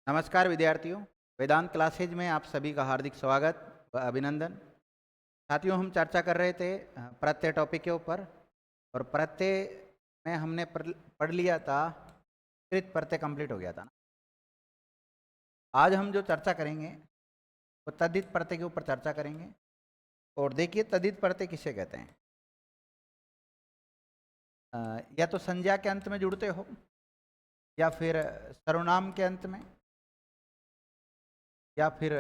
नमस्कार विद्यार्थियों। वेदांत क्लासेज में आप सभी का हार्दिक स्वागत व अभिनंदन। साथियों, हम चर्चा कर रहे थे प्रत्यय टॉपिक के ऊपर, और प्रत्यय में हमने पढ़ लिया था कृत प्रत्यय कंप्लीट हो गया था ना। आज हम जो चर्चा करेंगे वो तद्धित प्रत्यय के ऊपर चर्चा करेंगे। और देखिए, तद्धित प्रत्यय किसे कहते हैं। या तो संज्ञा के अंत में जुड़ते हो, या फिर सर्वनाम के अंत में, या फिर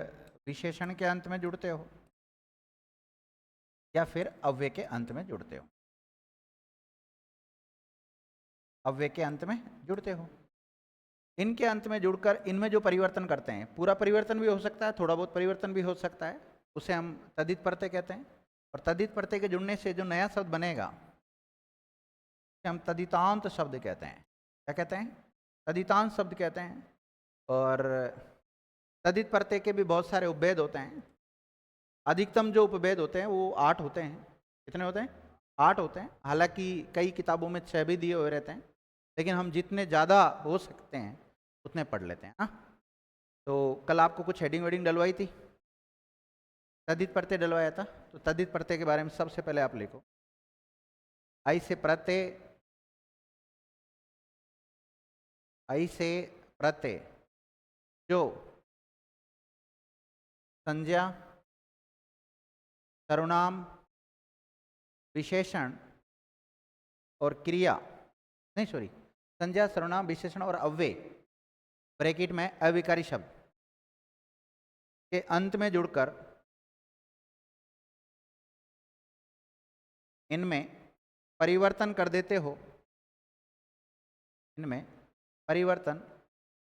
विशेषण के अंत में जुड़ते हो, या फिर अव्यय के अंत में जुड़ते हो। अव्यय के अंत में जुड़ते हो। इनके अंत में जुड़कर इनमें जो परिवर्तन करते हैं, पूरा परिवर्तन भी हो सकता है, थोड़ा बहुत परिवर्तन भी हो सकता है, उसे हम तद्धित प्रत्यय कहते हैं। और तद्धित प्रत्यय के जुड़ने से जो नया शब्द बनेगा उसे हम तद्धितांत शब्द कहते हैं। क्या कहते हैं? तद्धितांत शब्द कहते हैं। और तद्धित प्रत्यय के भी बहुत सारे उपभेद होते हैं। अधिकतम जो उपभेद होते हैं वो 8 होते हैं। कितने होते हैं? 8 होते हैं। हालांकि कई किताबों में 6 भी दिए हुए रहते हैं, लेकिन हम जितने ज़्यादा हो सकते हैं उतने पढ़ लेते हैं ना। तो कल आपको कुछ हेडिंग वेडिंग डलवाई थी, तद्धित प्रत्यय डलवाया था। तो तद्धित प्रत्यय के बारे में सबसे पहले आप लिखो। आई से प्रत्यय, आई से प्रत्यय जो संज्ञा, सर्वनाम, विशेषण और क्रिया, नहीं सॉरी, संज्ञा, सर्वनाम, विशेषण और अव्यय ब्रैकेट में अविकारी शब्द के अंत में जुड़कर इनमें परिवर्तन कर देते हो, इनमें परिवर्तन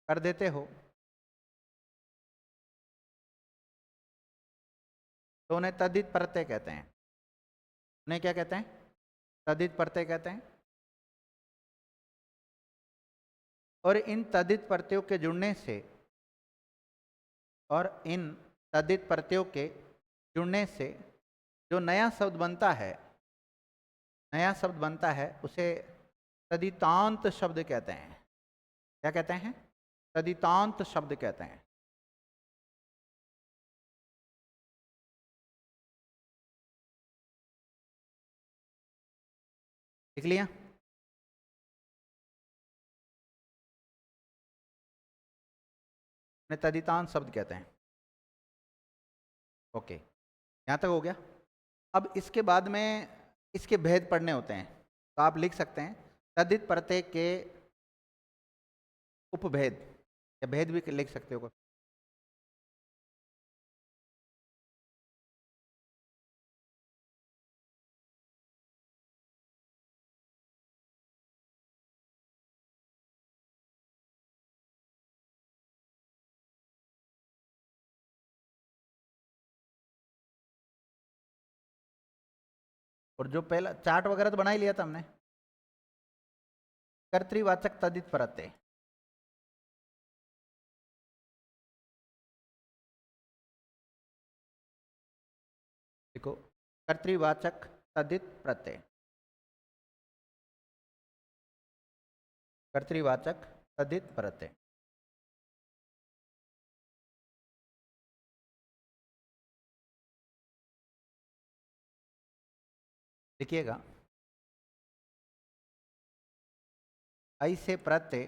कर देते हो, तो उन्हें तद्धित प्रत्यय कहते हैं। उन्हें क्या कहते हैं? तद्धित प्रत्यय कहते हैं। और इन तद्धित प्रत्ययों के जुड़ने से, और इन तद्धित प्रत्ययों के जुड़ने से जो नया शब्द बनता है, नया शब्द बनता है उसे तद्धितांत शब्द कहते हैं। क्या कहते हैं? तद्धितांत शब्द कहते हैं। लिख लिया? उन्हें तद्धितांत शब्द कहते हैं। ओके, यहाँ तक हो गया। अब इसके बाद में इसके भेद पढ़ने होते हैं, तो आप लिख सकते हैं तद्धित प्रत्यय के उपभेद, या भेद भी लिख सकते हो। और जो पहला चार्ट वगैरह तो बना ही लिया था हमने। कर्तृवाचक तद्धित प्रत्यय, देखो, कर्तृवाचक तद्धित प्रत्यय, कर्तृवाचक तद्धित प्रत्यय। लिखिएगा, आई से प्रत्यय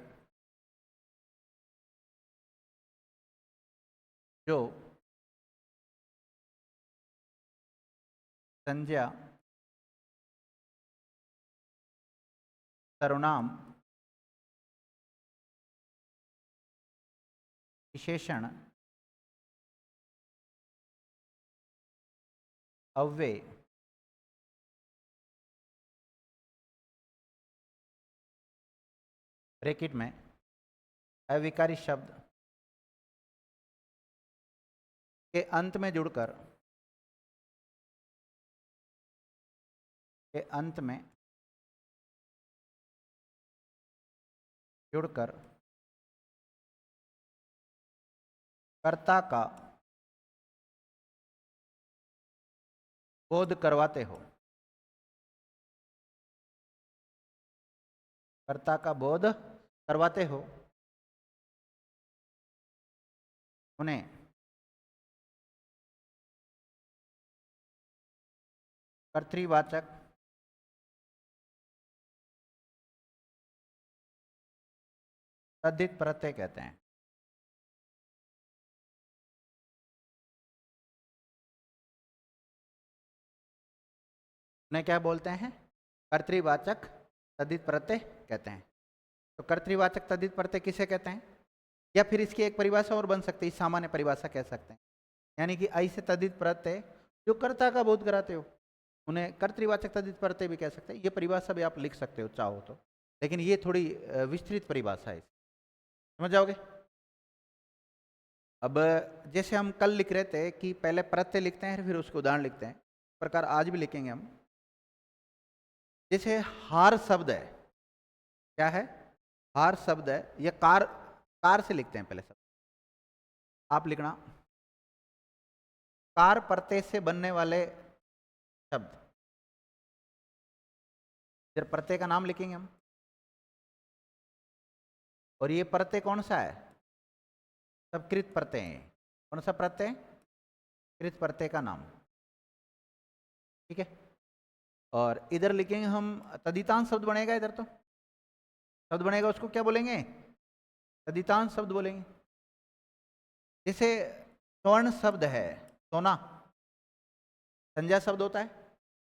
जो संज्ञा, सर्वनाम, विशेषण, अव्यय, ब्रैकेट में अविकारी शब्द के अंत में जुड़कर, के अंत में जुड़कर कर्ता का बोध करवाते हो, कर्ता का बोध करवाते हो, उन्हें कर्तृवाचक तद्धित प्रत्यय कहते हैं। उन्हें क्या बोलते हैं? कर्तृवाचक तद्धित प्रत्यय कहते हैं। तो कर्तृवाचक तद्धित प्रत्यय किसे कहते हैं? या फिर इसकी एक परिभाषा और बन सकती है, सामान्य परिभाषा कह सकते हैं, यानी कि आई से तद्धित प्रत्यय जो कर्ता का बोध कराते हो उन्हें कर्तृवाचक तद्धित प्रत्यय भी कह सकते हैं। ये परिभाषा भी आप लिख सकते हो चाहो तो, लेकिन ये थोड़ी विस्तृत परिभाषा है, समझ जाओगे। अब जैसे हम कल लिख रहे थे कि पहले प्रत्यय लिखते हैं फिर उसको उदाहरण लिखते हैं, इस प्रकार आज भी लिखेंगे हम। जैसे हार शब्द है, क्या है? हार शब्द है, यह कार, कार से लिखते हैं पहले शब्द। आप लिखना कार प्रत्यय से बनने वाले शब्द, जब प्रत्यय का नाम लिखेंगे हम, और ये प्रत्यय कौन सा है? सब कृत प्रत्यय है। कौन सा प्रत्यय? कृत प्रत्यय का नाम, ठीक है। और इधर लिखेंगे हम तदितांश शब्द बनेगा, इधर तो शब्द बनेगा, उसको क्या बोलेंगे? तदितांश शब्द बोलेंगे। जैसे स्वर्ण शब्द है, सोना संज्ञा शब्द होता है,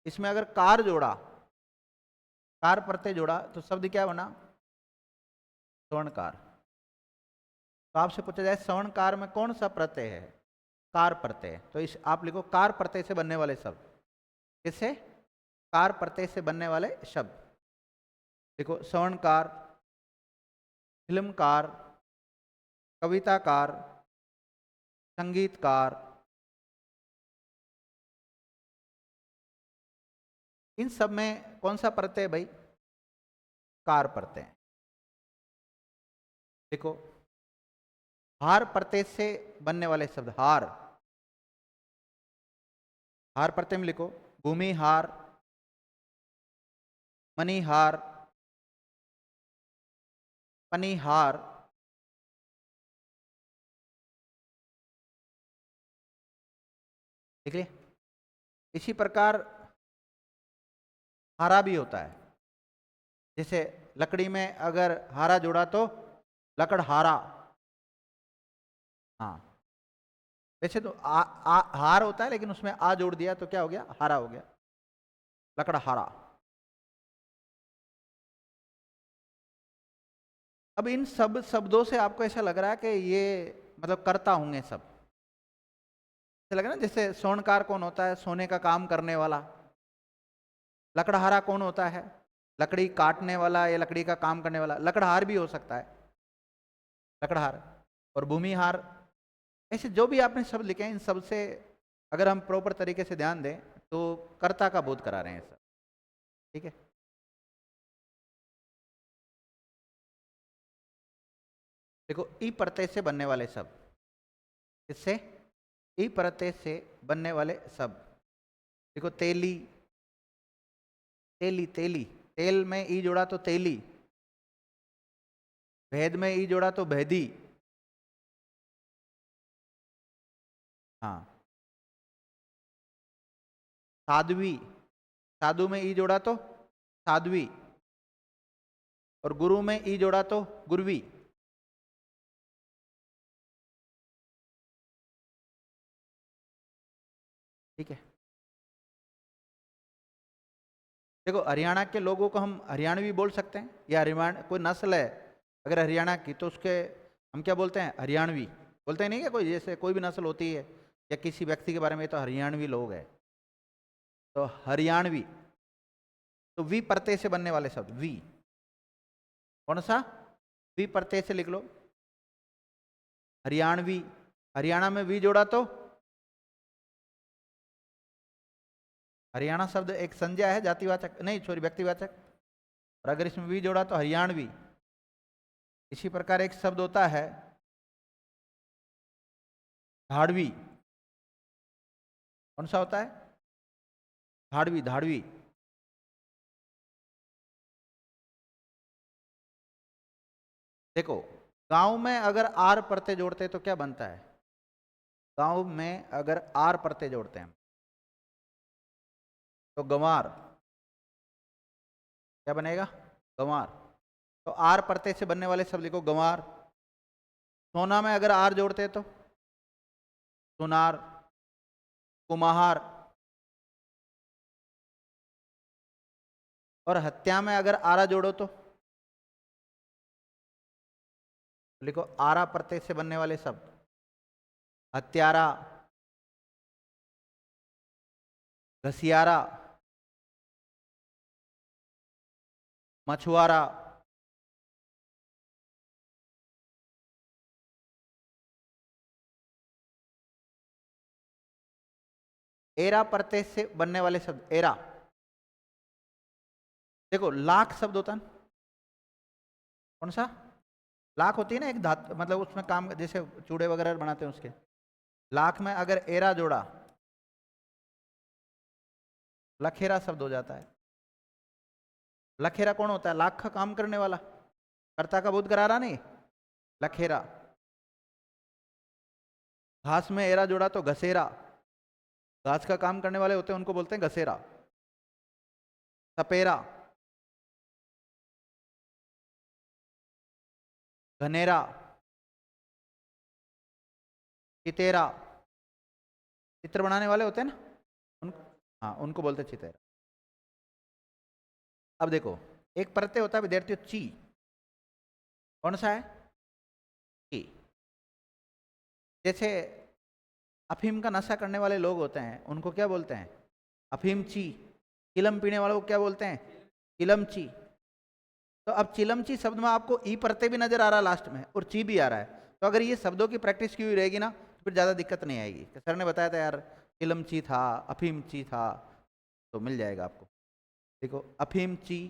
इसमें अगर कार जोड़ा, कार प्रत्यय जोड़ा तो शब्द क्या बना? स्वर्णकार। तो आपसे पूछा जाए स्वर्णकार में कौन सा प्रत्यय है? कार प्रत्यय। तो इस आप लिखो कार प्रत्यय से बनने वाले शब्द। किससे? कार प्रत्यय से बनने वाले शब्द। देखो स्वर्णकार, फिल्मकार, कविताकार, संगीतकार, इन सब में कौन सा प्रत्यय भाई? कार प्रत्यय। देखो हार प्रत्यय से बनने वाले शब्द, हार, हार प्रत्यय में लिखो भूमिहार, मणिहार, पनिहार, ठीक है। इसी प्रकार हारा भी होता है, जैसे लकड़ी में अगर हारा जोड़ा तो लकड़हारा। हाँ, वैसे तो हार होता है लेकिन उसमें आ जोड़ दिया तो क्या हो गया? हारा हो गया, लकड़हारा। अब इन सब शब्दों से आपको ऐसा लग रहा है कि ये मतलब करता होंगे सब, ऐसा लग रहा है ना? जैसे स्वर्णकार कौन होता है? सोने का काम करने वाला। लकड़हारा कौन होता है? लकड़ी काटने वाला या लकड़ी का काम करने वाला। लकड़हार भी हो सकता है, लकड़हार। और भूमिहार, ऐसे जो भी आपने शब्द लिखे हैं इन सब से अगर हम प्रॉपर तरीके से ध्यान दें तो कर्ता का बोध करा रहे हैं सर, ठीक है। देखो ई प्रत्यय से बनने वाले शब्द, इससे ई प्रत्यय से बनने वाले शब्द, देखो तेली, तेली, तेली, तेल में ई जोड़ा तो तेली, भेद में ई जोड़ा तो भेदी। हाँ, साध्वी, साधु में ई जोड़ा तो साध्वी, और गुरु में ई जोड़ा तो गुरवी। ठीक है। देखो हरियाणा के लोगों को हम हरियाणवी बोल सकते हैं, या हरियाणा कोई नस्ल है अगर हरियाणा की तो उसके हम क्या बोलते हैं? हरियाणवी बोलते हैं, नहीं क्या? कोई जैसे कोई भी नस्ल होती है या किसी व्यक्ति के बारे में तो हरियाणवी लोग हैं, तो हरियाणवी। तो वी प्रत्यय से बनने वाले शब्द, वी कौन सा? वी प्रत्यय से लिख लो हरियाणवी। हरियाणा में वी जोड़ा तो हरियाणा शब्द एक संज्ञा है, जातिवाचक नहीं, सॉरी, व्यक्तिवाचक, और अगर इसमें वी जोड़ा तो हरियाणवी। इसी प्रकार एक शब्द होता है धाड़वी। कौन सा होता है? धाड़वी, धाड़वी। देखो गांव में अगर आर प्रत्यय जोड़ते तो क्या बनता है? गांव में अगर आर प्रत्यय जोड़ते हैं तो गंवार, क्या बनेगा? गंवार। तो आर प्रत्यय से बनने वाले शब्द लिखो गंवार। सोना में अगर आर जोड़ते हैं तो सुनार, कुम्हार। और हत्या में अगर आरा जोड़ो तो लिखो आरा प्रत्यय से बनने वाले शब्द हत्यारा, घसियारा, मछुआरा। एरा प्रत्यय से बनने वाले शब्द एरा। देखो लाख शब्द होता है ना, कौन सा? लाख होती है ना एक धातु, मतलब उसमें काम, जैसे चूड़े वगैरह बनाते हैं उसके। लाख में अगर एरा जोड़ा लखेरा शब्द हो जाता है। लखेरा कौन होता है? लाख का काम करने वाला, कर्ता का बोध करारा नहीं, लखेरा। घास में एरा जोड़ा तो घसेरा, घास का काम करने वाले होते हैं उनको बोलते हैं घसेरा। सपेरा, घनेरा, चितेरा, चित्र बनाने वाले होते हैं ना उनको, हाँ उनको बोलते हैं चितेरा। अब देखो एक प्रत्यय होता है विद्यार्थियों ची, कौन सा है? ची। जैसे अफीम का नशा करने वाले लोग होते हैं उनको क्या बोलते हैं? अफीम ची। चिलम पीने वालों को क्या बोलते हैं? चिलमची। तो अब चिलमची शब्द में आपको ई प्रत्यय भी नजर आ रहा है लास्ट में और ची भी आ रहा है। तो अगर ये शब्दों की प्रैक्टिस की हुई रहेगी ना तो फिर ज़्यादा दिक्कत नहीं आएगी। सर ने बताया था यार चिलमची था, अफीम ची था, तो मिल जाएगा आपको। देखो अफीम ची,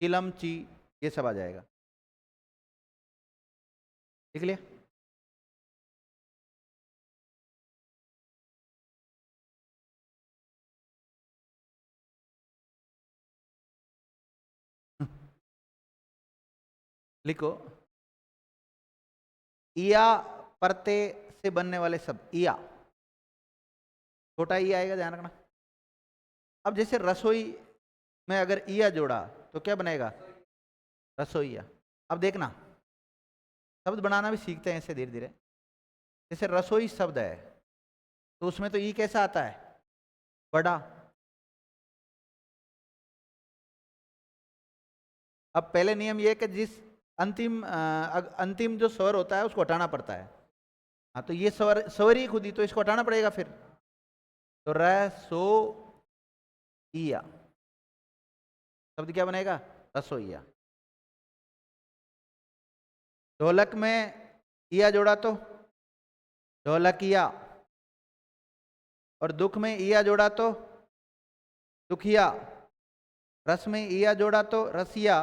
चिलमची, ये सब आ जाएगा। देख लिया? लिखो इया प्रत्यय से बनने वाले शब्द इया, छोटा ई आएगा, ध्यान रखना। अब जैसे रसोई में अगर इया जोड़ा तो क्या बनेगा? रसोईया। अब देखना शब्द बनाना भी सीखते हैं ऐसे धीरे धीरे। जैसे रसोई शब्द है तो उसमें तो ई कैसा आता है? बड़ा। अब पहले नियम ये है कि जिस अंतिम जो स्वर होता है उसको हटाना पड़ता है। हाँ तो ये स्वर ही खुद ही, तो इसको हटाना पड़ेगा फिर। तो रसो इया शब्द क्या बनेगा? रसोईया। ढोलक में इया जोड़ा तो ढोलकिया, और दुख में इया जोड़ा तो दुखिया, रस में इया जोड़ा तो रसिया,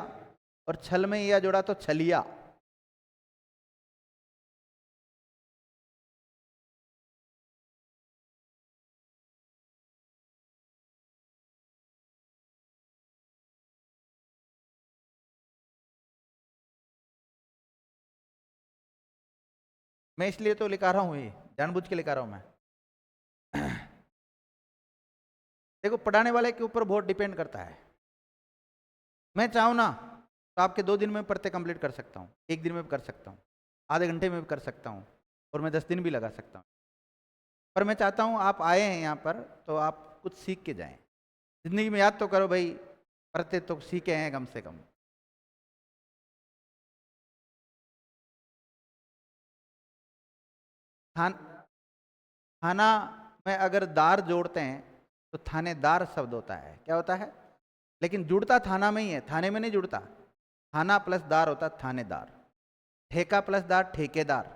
और छल में इया जोड़ा तो छलिया। मैं इसलिए तो लिखा रहा हूँ, ये जानबूझ के लिखा रहा हूँ मैं। देखो पढ़ाने वाले के ऊपर बहुत डिपेंड करता है। मैं चाहूँ ना तो आपके 2 दिन में पढ़ते कंप्लीट कर सकता हूँ, 1 दिन में भी कर सकता हूँ, आधे घंटे में भी कर सकता हूँ, और मैं 10 दिन भी लगा सकता हूँ। पर मैं चाहता हूँ आप आए हैं यहाँ पर तो आप कुछ सीख के जाएं। जिंदगी में याद तो करो भाई, पढ़ते तो सीखे हैं कम से कम। थान थाना में अगर दार जोड़ते हैं तो थानेदार शब्द होता है, क्या होता है? लेकिन जुड़ता थाना में ही है, थाने में नहीं जुड़ता। थाना प्लस दार होता है थानेदार, ठेका प्लस दार ठेकेदार।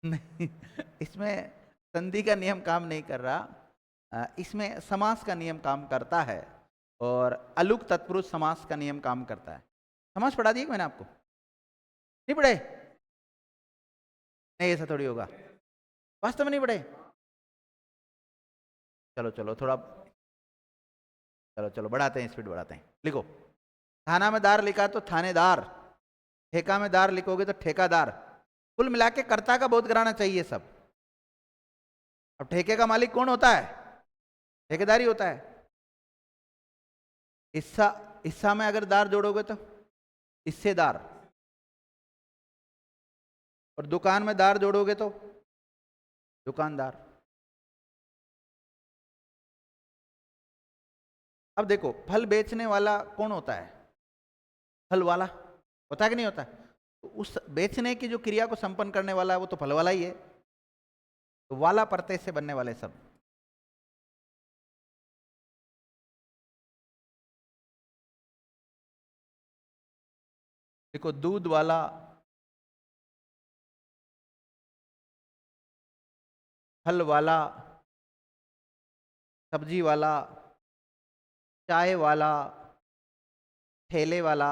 नहीं, इसमें संधि का नियम काम नहीं कर रहा, इसमें समास का नियम काम करता है, और अलुक तत्पुरुष समास का नियम काम करता है। समास पढ़ा दिया मैंने आपको? नहीं पढ़े? नहीं ऐसा थोड़ी होगा, वास्तव में नहीं पढ़े। चलो चलो थोड़ा, चलो चलो बढ़ाते हैं, स्पीड बढ़ाते हैं। लिखो थाना में दार लिखा तो थानेदार, ठेका में दार लिखोगे तो ठेकादार। कुल मिला के कर्ता का बोध कराना चाहिए सब। अब ठेके का मालिक कौन होता है? ठेकेदारी होता है। हिस्सा, हिस्सा में अगर दार जोड़ोगे तो हिस्सेदार, और दुकान में दार जोड़ोगे तो दुकानदार। अब देखो, फल बेचने वाला कौन होता है? फल वाला होता है कि नहीं होता? तो उस बेचने की जो क्रिया को संपन्न करने वाला है वो तो फल वाला ही है। तो वाला प्रत्यय से बनने वाले शब्द। देखो, दूध वाला, फल वाला, सब्जी वाला, चाय वाला, ठेले वाला।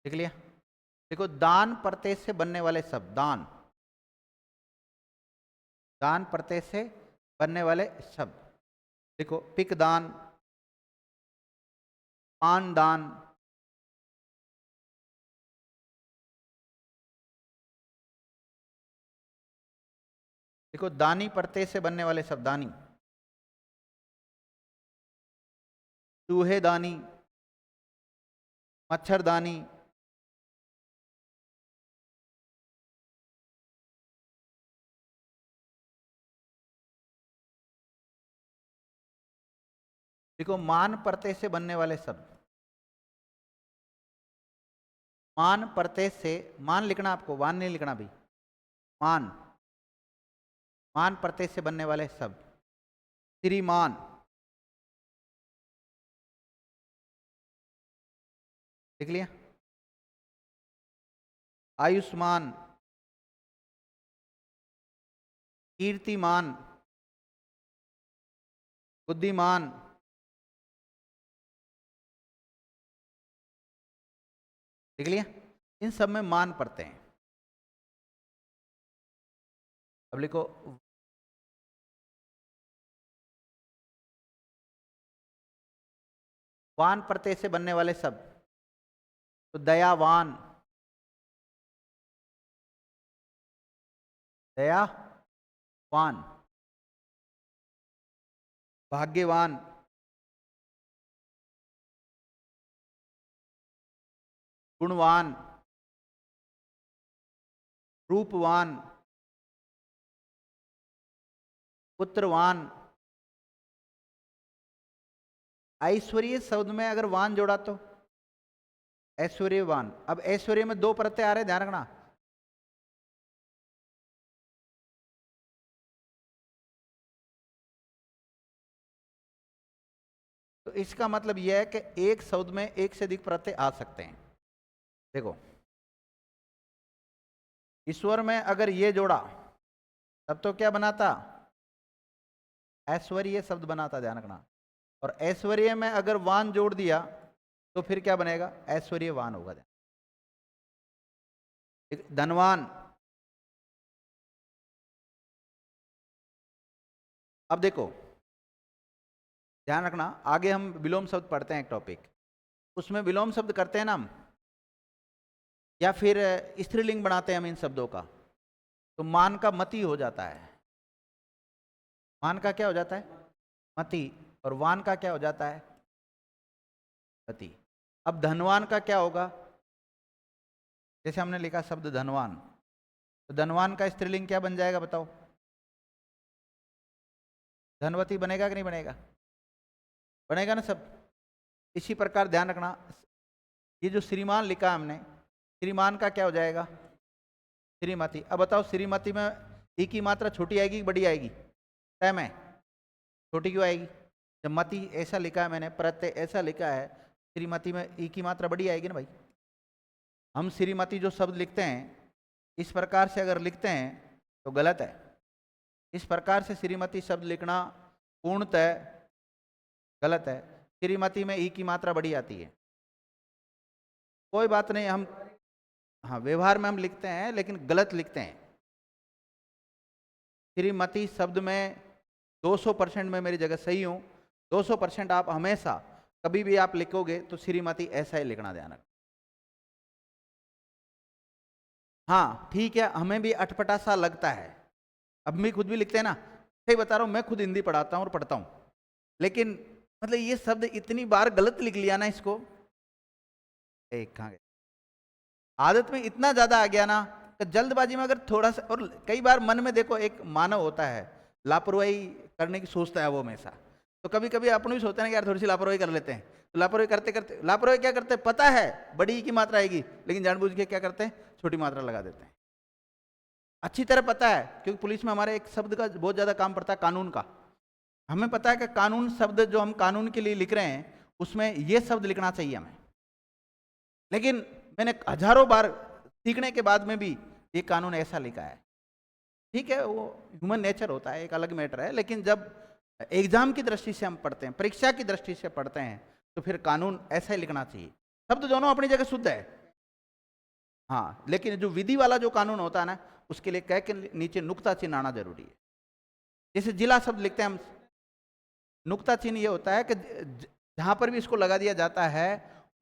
देख लिया? देखो, दान प्रत्यय से बनने वाले शब्द, दान, दान प्रत्यय से बनने वाले शब्द। देखो, पिक दान, पान दान, देखो दानी प्रत्यय से बनने वाले शब्द, दानी, चूहेदानी, मच्छरदानी, देखो मान प्रत्यय से बनने वाले शब्द, मान प्रत्यय से, मान लिखना आपको, वान नहीं लिखना भी, मान, मान प्रत्यय से बनने वाले शब्द, श्रीमान, देख लिया? आयुष्मान, कीर्तिमान, बुद्धिमान, देख लिया? इन सब में मान पढ़ते हैं। अब लिखो, वान प्रत्यय से बनने वाले शब्द, तो दयावान, दयावान, भाग्यवान, गुणवान, रूपवान, पुत्रवान। ऐश्वर्य शब्द में अगर वान जोड़ा तो ऐश्वर्यवान। अब ऐश्वर्य में दो प्रत्यय आ रहे, ध्यान रखना। तो इसका मतलब यह है कि एक शब्द में एक से अधिक प्रत्यय आ सकते हैं। देखो, ईश्वर में अगर ये जोड़ा तब तो क्या बनाता? ऐश्वर्य शब्द बनाता, ध्यान रखना। और ऐश्वर्य में अगर वान जोड़ दिया तो फिर क्या बनेगा? ऐश्वर्यवान होगा। धनवान। अब देखो, ध्यान रखना, आगे हम विलोम शब्द पढ़ते हैं एक टॉपिक, उसमें विलोम शब्द करते हैं ना हम, या फिर स्त्रीलिंग बनाते हैं हम इन शब्दों का, तो मान का मति हो जाता है। मान का क्या हो जाता है? मति। और वान का क्या हो जाता है? मति। अब धनवान का क्या होगा? जैसे हमने लिखा शब्द धनवान, तो धनवान का स्त्रीलिंग क्या बन जाएगा बताओ? धनवती बनेगा कि नहीं बनेगा? बनेगा ना सब। इसी प्रकार ध्यान रखना, ये जो श्रीमान लिखा हमने, श्रीमान का क्या हो जाएगा? श्रीमती। अब बताओ, श्रीमती में ई की मात्रा छोटी आएगी कि बड़ी आएगी? तय में छोटी क्यों आएगी? जब मति ऐसा लिखा है मैंने, प्रत्यय ऐसा लिखा है, श्रीमती में ई की मात्रा बड़ी आएगी ना भाई। हम श्रीमती जो शब्द लिखते हैं, इस प्रकार से अगर लिखते हैं तो गलत है। इस प्रकार से श्रीमती शब्द लिखना पूर्णतः गलत है। श्रीमती में ई की मात्रा बड़ी आती है। कोई बात नहीं, हम हाँ, व्यवहार में हम लिखते हैं लेकिन गलत लिखते हैं। श्रीमती शब्द में 200% में मेरी जगह सही हूं, 200% आप हमेशा कभी भी आप लिखोगे तो श्रीमती ऐसा ही लिखना, ध्यान रखना। हाँ ठीक है, हमें भी अटपटा सा लगता है, अब मैं खुद भी लिखते हैं ना, सही बता रहा हूँ, मैं खुद हिंदी पढ़ाता हूँ और पढ़ता हूँ, लेकिन मतलब ये शब्द इतनी बार गलत लिख लिया ना इसको, एक कहाँ गया, आदत में इतना ज्यादा आ गया ना कि जल्दबाजी में अगर थोड़ा सा, और कई बार मन में देखो एक मानव होता है, लापरवाही करने की सोचता है वो हमेशा, तो कभी कभी अपन भी सोचते हैं कि यार थोड़ी सी लापरवाही कर लेते हैं, तो लापरवाही करते करते, लापरवाही क्या करते हैं, पता है बड़ी की मात्रा आएगी लेकिन जानबूझ के क्या करते हैं, छोटी मात्रा लगा देते हैं। अच्छी तरह पता है, क्योंकि पुलिस में हमारे एक शब्द का बहुत ज्यादा काम पड़ता है, कानून का। हमें पता है कि कानून शब्द जो हम कानून के लिए लिख रहे हैं उसमें ये शब्द लिखना चाहिए हमें, लेकिन मैंने हजारों बार सीखने के बाद में भी ये कानून ऐसा लिखा है। ठीक है, वो ह्यूमन नेचर होता है, एक अलग मैटर है, लेकिन जब एग्जाम की दृष्टि से हम पढ़ते हैं, परीक्षा की दृष्टि से पढ़ते हैं, तो फिर कानून ऐसा ही लिखना चाहिए। शब्द दोनों अपनी जगह शुद्ध है, हाँ, लेकिन जो विधि वाला जो कानून होता है ना, उसके लिए कह के नीचे नुक्ता चिन्ह आना जरूरी है। जैसे जिला शब्द लिखते हैं हम, नुक्ता चिन्ह ये होता है कि जहां पर भी इसको लगा दिया जाता है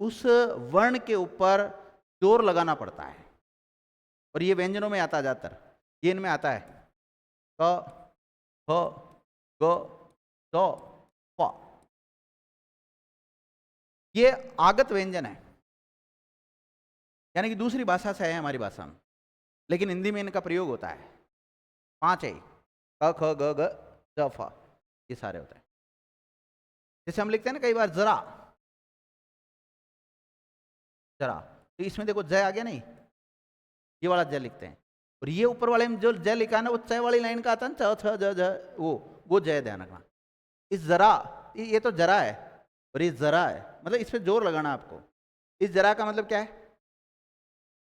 उस वर्ण के ऊपर जोर लगाना पड़ता है, और ये व्यंजनों में आता है ज्यादातर, ये इनमें आता है क ख ग द प, ये आगत व्यंजन है, यानी कि दूसरी भाषा से है हमारी भाषा में, लेकिन हिंदी में इनका प्रयोग होता है। 5 है, क ख ग घ ज फ, ये सारे होते हैं। जैसे हम लिखते हैं ना कई बार जरा, जरा, तो इसमें देखो जय आ गया नहीं, ये वाला जय लिखते हैं, और ये ऊपर वाले में जो जय लिखा है ना वो चय वाली लाइन का आता है ना, च छ ज ज, वो जय ध्यान रखना। इस जरा, ये तो जरा है और ये जरा है, मतलब इस पे जोर लगाना आपको। इस जरा का मतलब क्या है,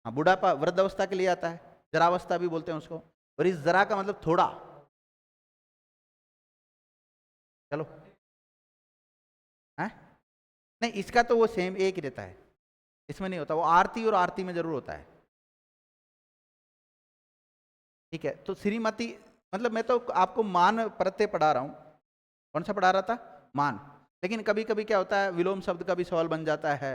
हाँ, बुढ़ापा वृद्धावस्था के लिए आता है, जरावस्था भी बोलते हैं उसको, और इस जरा का मतलब थोड़ा, चलो है नहीं, इसका तो वो सेम एक ही रहता है, इसमें नहीं होता, वो आरती और आरती में जरूर होता है। ठीक है, तो श्रीमती मतलब मैं तो आपको मान प्रत्यय पढ़ा रहा हूं, कौन सा पढ़ा रहा था, मान, लेकिन कभी कभी क्या होता है विलोम शब्द का भी सवाल बन जाता है,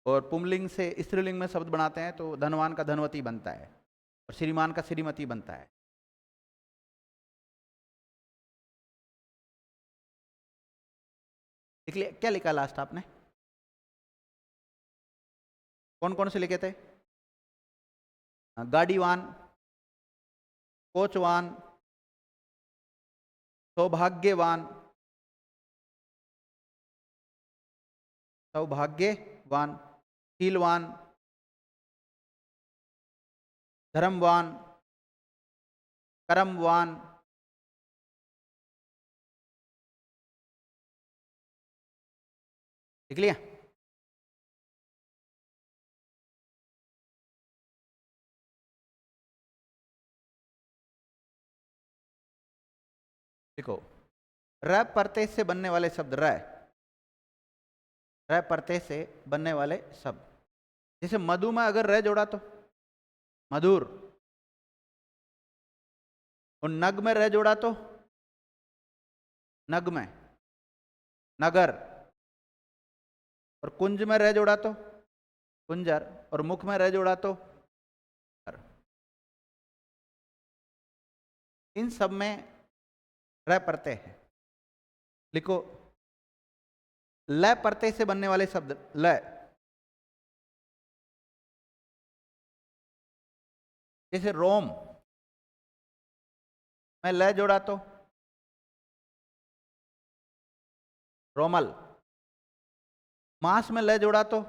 और पुंलिंग से स्त्रीलिंग में शब्द बनाते हैं तो धनवान का धनवती बनता है और श्रीमान का श्रीमती बनता है। लिख क्या लिखा लास्ट आपने, कौन कौन से लिखे थे, गाड़ीवान, कोचवान, सौभाग्यवान, सौभाग्यवान, शीलवान, धर्मवान, कर्मवान, लिख लिया। देखो, र प्रत्यय से बनने वाले शब्द, र प्रत्यय से बनने वाले शब्द, जैसे मधु में अगर र जोड़ा तो मधुर, और नग में र जोड़ा तो नग में नगर, और कुंज में र जोड़ा तो कुंजर, और मुख में र जोड़ा तो कर। इन सब में र प्रत्यय है। लिखो, ल प्रत्यय से बनने वाले शब्द, ल, जैसे रोम में ल जोड़ा तो रोमल, मांस में ल जोड़ा तो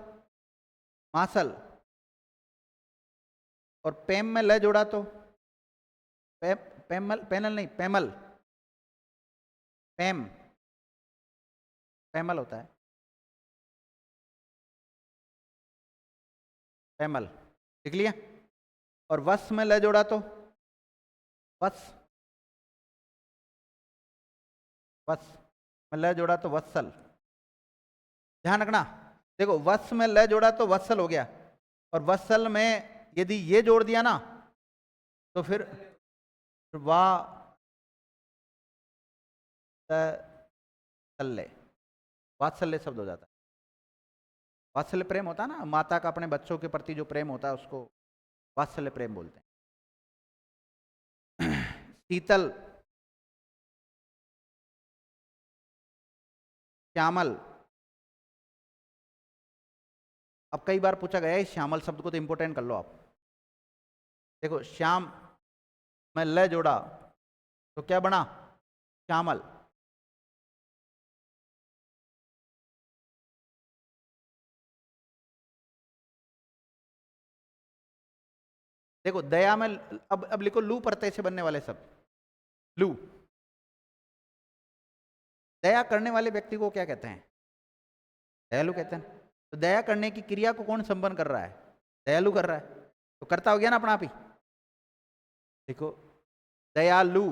मासल, और पेम में ल जोड़ा तो पेमल, पेनल नहीं, पेमल, पेम, पेमल होता है, पेमल, लिख लिया। और वस में ल जोड़ा तो वस, वस में ल जोड़ा तो वत्सल, ध्यान रखना। देखो, वत्स में ल जोड़ा तो वत्सल हो गया, और वत्सल में यदि ये जोड़ दिया ना तो फिर वात्सल्य, वात्सल्य शब्द हो जाता है। वात्सल्य प्रेम होता है ना, माता का अपने बच्चों के प्रति जो प्रेम होता है उसको वात्सल्य प्रेम बोलते हैं। शीतल, श्यामल। अब कई बार पूछा गया है श्यामल शब्द को, तो इंपोर्टेंट कर लो आप। देखो श्याम में ल जोड़ा तो क्या बना? श्यामल। देखो दया में अब लिखो लू प्रत्यय से बनने वाले शब्द। लू, दया करने वाले व्यक्ति को क्या कहते हैं? दयालु कहते हैं। तो दया करने की क्रिया को कौन संपन्न कर रहा है? दयालु कर रहा है, तो करता हो गया ना अपना आप ही। देखो दयालु,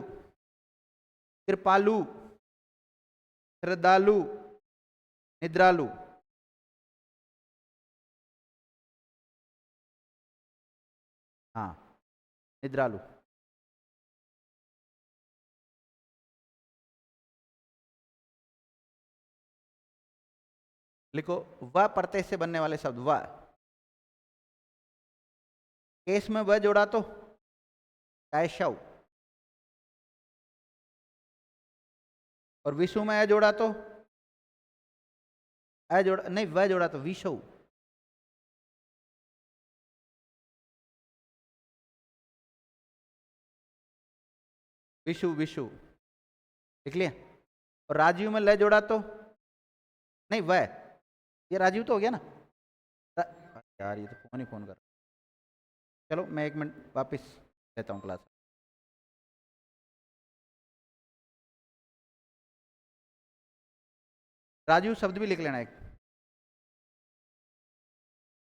कृपालु, श्रद्धालु, निद्रालु। हाँ, निद्रालु। लिखो व प्रत्यय से बनने वाले शब्द। व केस में व जोड़ा तो कैशव, और विषु में अ जोड़ा तो अ जोड़ा नहीं, व जोड़ा तो विषु। विषु, विषु लिख लिया। और राजीव में ल जोड़ा तो नहीं, व, ये राजीव तो हो गया ना। यार ये तो फोन ही फोन कर। चलो मैं 1 मिनट वापस लेता हूँ क्लास। राजीव शब्द भी लिख लेना एक।